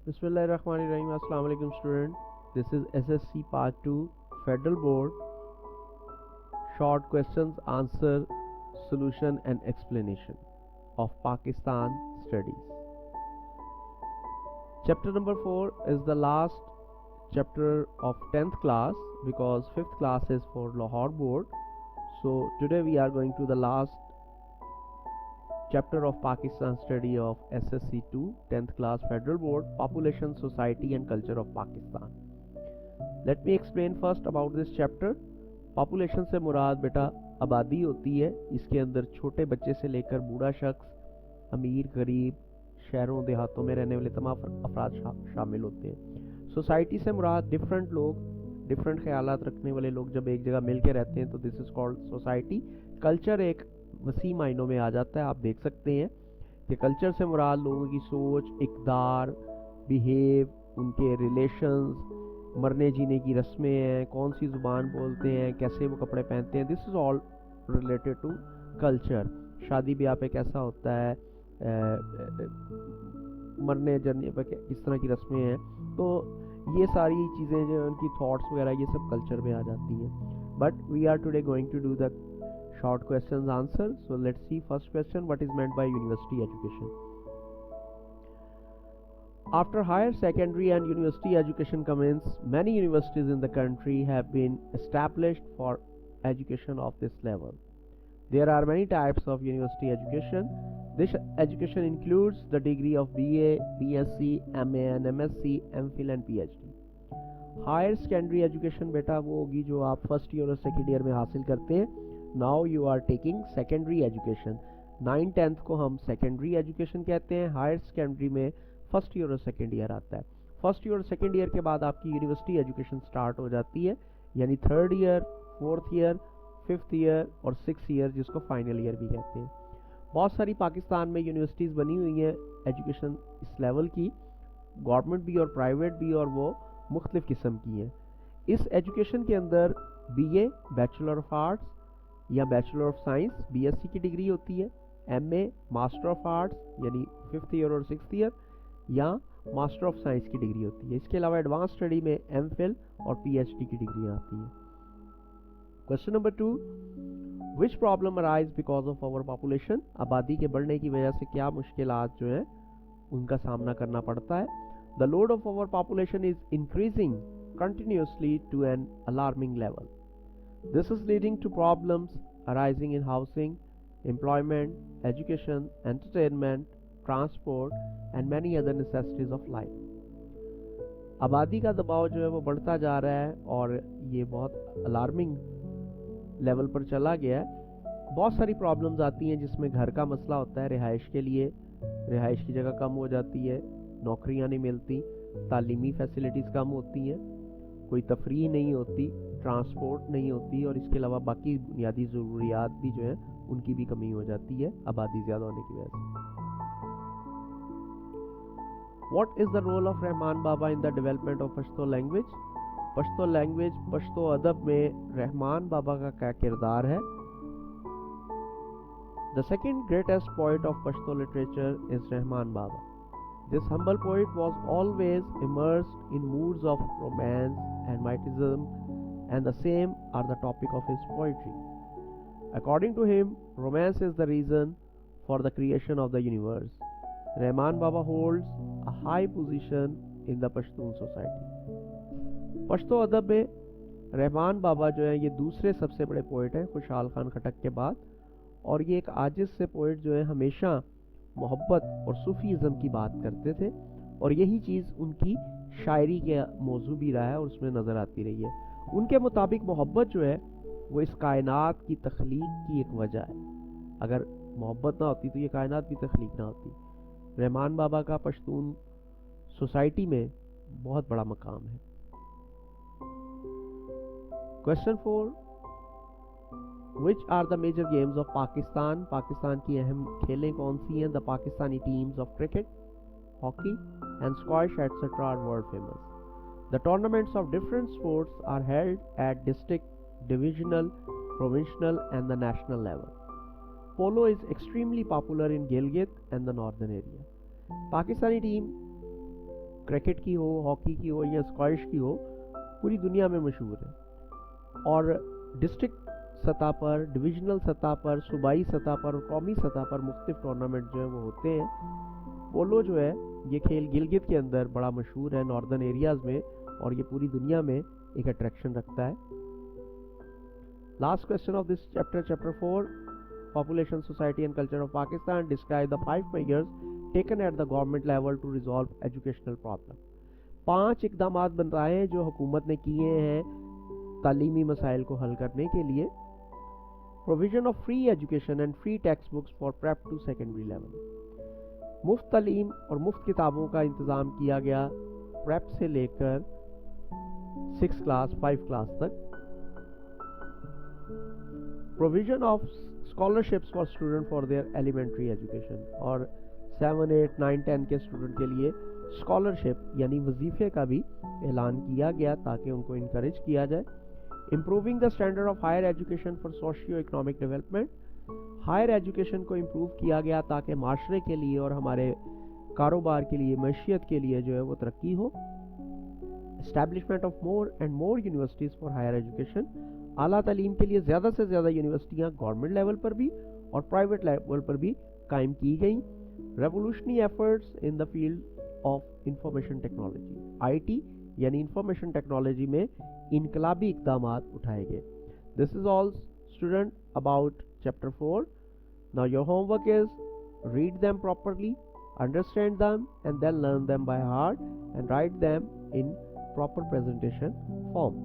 Bismillahirrahmanirrahim. Assalamu alaikum student. This is SSC Part 2 Federal Board Short Questions Answer Solution and Explanation of Pakistan Studies. Chapter number 4 is the last chapter of 10th class because 5th class is for Lahore Board. So today we are going to the last chapter of Pakistan study of SSC 2 10th class Federal Board Population, Society and Culture of Pakistan. Let me explain first about this chapter. Population से मुराद बेटा आबादी होती है। इसके अंदर छोटे बच्चे से लेकर बूढ़ा शख्स, अमीर गरीब, शहरों देहातों में रहने वाले तमाम अफराद शामिल होते हैं। सोसाइटी से मुराद डिफरेंट लोग, डिफरेंट ख्यालात रखने वाले लोग जब एक जगह मिल के रहते हैं तो this is called society. Culture एक वसी मायनों में आ जाता है। आप देख सकते हैं कि कल्चर से मुराद लोगों की सोच, इक़दार, बिहेव, उनके रिलेशंस, मरने जीने की रस्में हैं, कौन सी ज़ुबान बोलते हैं, कैसे वो कपड़े पहनते हैं, this is all related to culture. शादी ब्याह पे कैसा होता है, मरने जरने पे किस तरह की रस्में हैं, तो ये सारी चीज़ें जो उनकी थॉट्स वगैरह ये सब कल्चर में आ जाती हैं। But we are today going to do the short questions answer. So let's see first question, what is meant by university education? After higher secondary and university education commence, many universities in the country have been established for education of this level. There are many types of university education. This education includes the degree of BA, BSc, MA and MSc, MPhil and PhD. Higher secondary education बेटा वो होगी जो आप first year और second year में हासिल करते हैं। Now you are taking secondary education. 9th-10th को हम सेकेंडरी एजुकेशन कहते हैं। हायर सेकेंडरी में फर्स्ट ईयर और सेकेंड ईयर आता है। फर्स्ट ईयर और सेकेंड ईयर के बाद आपकी यूनिवर्सिटी एजुकेशन स्टार्ट हो जाती है, यानी 3rd year, 4th year, 5th year और 6th ईयर, जिसको फाइनल ईयर भी कहते हैं। बहुत सारी पाकिस्तान में यूनिवर्सिटीज़ बनी हुई हैं एजुकेशन इस लेवल की, गवर्नमेंट भी और प्राइवेट भी, और वो मुख्तलिफ किस्म की हैं। इस एजुकेशन के अंदर BA बैचलर ऑफ आर्ट्स या बैचलर ऑफ साइंस BSc की डिग्री होती है, MA मास्टर ऑफ आर्ट्स यानी 5th ईयर और 6th ईयर या मास्टर ऑफ साइंस की डिग्री होती है। इसके अलावा एडवांस स्टडी में MPhil और PhD की डिग्री आती है। Question number 2, which problem arise because of our population? आबादी के बढ़ने की वजह से क्या मुश्किलात जो हैं उनका सामना करना पड़ता है? The load of our population is increasing continuously to an alarming level. This is leading to problems arising in housing, employment, education, entertainment, transport and many other necessities of life. आबादी का दबाव जो है वो बढ़ता जा रहा है और ये बहुत अलार्मिंग लेवल पर चला गया है। बहुत सारी प्रॉब्लम्स आती हैं जिसमें घर का मसला होता है, रिहाइश के लिए रिहाइश की जगह कम हो जाती है, नौकरियां नहीं मिलती, तालीमी फैसिलिटीज़ कम होती हैं, कोई तफरीह नहीं होती, ट्रांसपोर्ट नहीं होती, और इसके अलावा बाकी बुनियादी ज़रूरियात भी जो है उनकी भी कमी हो जाती है आबादी ज़्यादा होने की वजह से। What is the role of Rahman Baba in the development of Pashto language? Pashto language, Pashto अदब में रहमान बाबा का क्या किरदार है? The second greatest poet of Pashto literature is Rahman Baba. This humble poet was always immersed in moods of romance and mysticism, and the same are the topic of his poetry. According to him, romance is the reason for the creation of the universe. Rahman Baba holds a high position in the Pashtun society. Pashto अदब में रहमान बाबा जो है ये दूसरे सबसे बड़े poet हैं खुशहाल खान खटक के बाद, और ये एक आजिज़ से पोइट जो है हमेशा मोहब्बत और सूफीज़म की बात करते थे, और यही चीज़ उनकी शायरी के मौजू भी रहा है और उसमें नज़र आती रही है। उनके मुताबिक मोहब्बत जो है वो इस कायनात की तख्लीक की एक वजह है। अगर मोहब्बत ना होती तो ये कायनात भी तख्लीक ना होती। रहमान बाबा का पश्तून सोसाइटी में बहुत बड़ा मकाम है। Question 4, which are the major games of Pakistan? Pakistan की अहम खेलें कौन सी हैं? The Pakistani teams of cricket, hockey and squash etcetera are world famous. The tournaments of different sports are held at district, divisional, provincial and the national level. Polo is extremely popular in Gilgit and the northern area. Pakistani team cricket की हो, hockey की हो या squash की हो, पूरी दुनिया में मशहूर है और डिस्ट्रिक्ट सतह पर, डिविजनल सतह पर, सूबाई सतह पर और कौमी सतह पर मुख्तलिफ टूर्नामेंट जो है वो होते हैं। पोलो जो है ये खेल गिलगित के अंदर बड़ा मशहूर है नॉर्दर्न एरियाज़ में और ये पूरी दुनिया में एक अट्रैक्शन रखता है। Last question of this chapter, chapter 4, population, society and culture of Pakistan, describe the 5 measures taken at the government level to resolve educational problem. 5 इकदाम बताए हैं जो हुकूमत ने किए हैं तालीमी मसाइल को हल करने के लिए। Provision of free education and free text books for prep to secondary level. मुफ्त तालीम और मुफ्त किताबों का इंतज़ाम किया गया प्रेप से लेकर 6 क्लास 5 क्लास तक। Provision of scholarships for student for their elementary education, और 7, 8, 9, 10 के स्टूडेंट के लिए स्कॉलरशिप यानी वजीफे का भी ऐलान किया गया ताकि उनको इनकरेज किया जाए। Improving the standard of higher education for socio economic development, higher education को इम्प्रूव किया गया ताकि माशरे के लिए और हमारे कारोबार के लिए, मैशियत के लिए जो है वो तरक्की हो। Establishment of more and more universities for higher education, आला तालीम के लिए ज़्यादा से ज़्यादा यूनिवर्सिटियाँ गवर्नमेंट लेवल पर भी और प्राइवेट लेवल पर भी कायम की गई। Revolutionary efforts in the field of information technology, IT यानी इंफॉर्मेशन टेक्नोलॉजी में इनकलाबी इक़दामात उठाए गए। This is all student about chapter 4. Now your homework is read them properly, understand them and then learn them by heart and write them in proper presentation form.